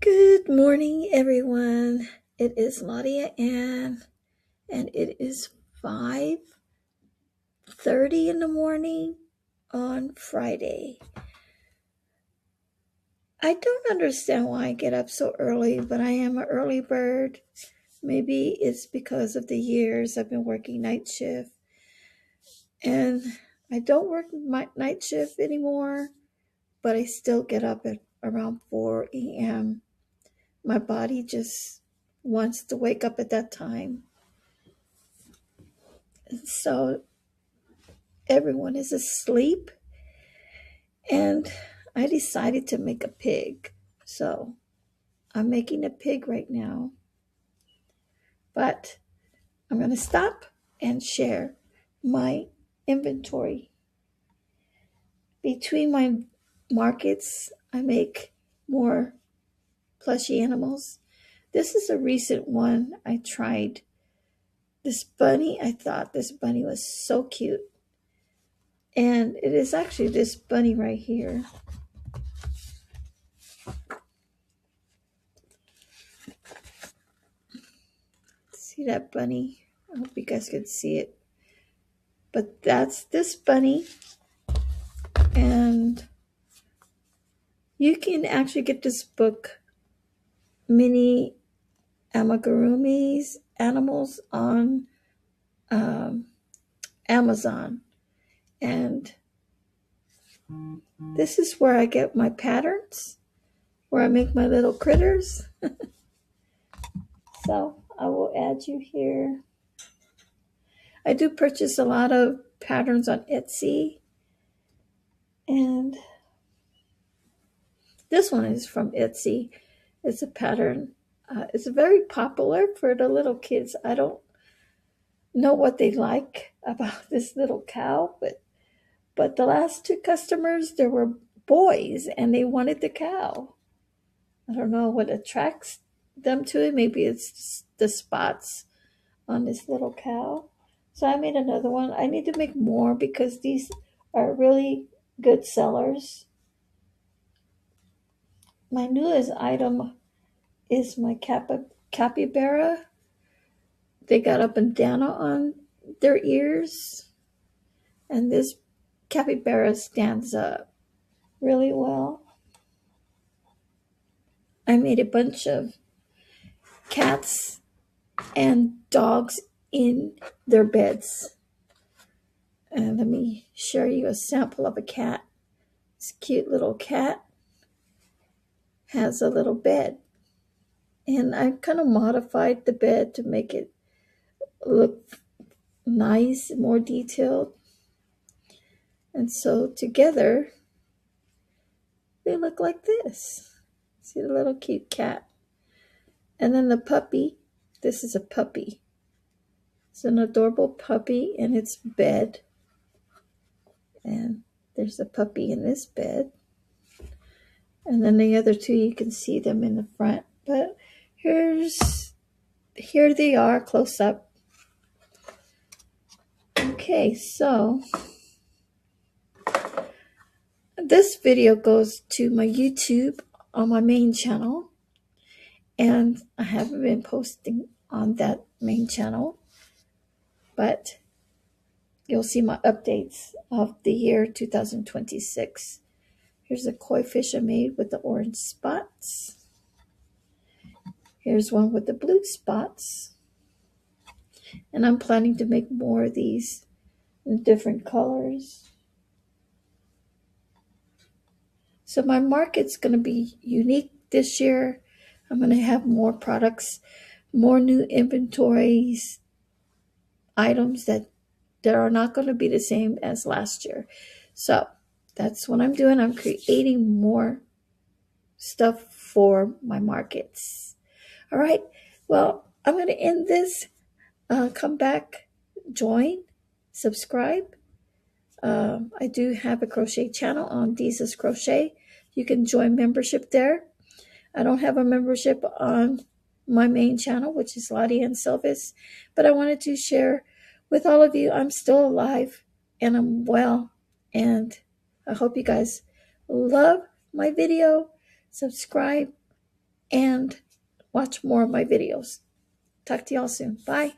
Good morning, everyone. It is Laudiaann, and it is 5:30 in the morning on Friday. I don't understand why I get up so early, but I am an early bird. Maybe it's because of the years I've been working night shift, and I don't work my night shift anymore, but I still get up at around 4 a.m. My body just wants to wake up at that time. And so everyone is asleep, and I decided to make a pig. So I'm making a pig right now, but I'm going to stop and share my inventory. Between my markets, I make more plushy animals. This is a recent one I tried. This bunny, I thought this bunny was so cute. And it is actually this bunny right here. See that bunny? I hope you guys can see it. But that's this bunny. And you can actually get this book, Mini Amigurumi's Animals, on Amazon. And this is where I get my patterns, where I make my little critters. So I will add you here. I do purchase a lot of patterns on Etsy. And this one is from Etsy. It's a pattern. It's very popular for the little kids. I don't know what they like about this little cow, but the last two customers, there were boys, and they wanted the cow. I don't know what attracts them to it. Maybe it's the spots on this little cow. So I made another one. I need to make more because these are really good sellers. My newest item is my capybara. They got a bandana on their ears, and this capybara stands up really well. I made a bunch of cats and dogs in their beds. And let me show you a sample of a cat. This cute little cat has a little bed. And I kind of modified the bed to make it look nice, more detailed. And so together, they look like this. See the little cute cat. And then the puppy, this is a puppy. It's an adorable puppy in its bed. And there's a puppy in this bed. And then the other two, you can see them in the front. But here they are close up. Okay, so this video goes to my YouTube on my main channel. And I haven't been posting on that main channel. But you'll see my updates of the year 2026. Here's a koi fish I made with the orange spots. Here's one with the blue spots. And I'm planning to make more of these in different colors. So my market's going to be unique this year. I'm going to have more products, more new inventories, items that are not going to be the same as last year. So that's what I'm doing. I'm creating more stuff for my markets. All right. Well, I'm going to end this. Come back, join, subscribe. I do have a crochet channel on Deeza's Crochet. You can join membership there. I don't have a membership on my main channel, which is Laudiaann Silvis, but I wanted to share with all of you. I'm still alive and I'm well, and I hope you guys love my video. Subscribe, and watch more of my videos. Talk to y'all soon. Bye.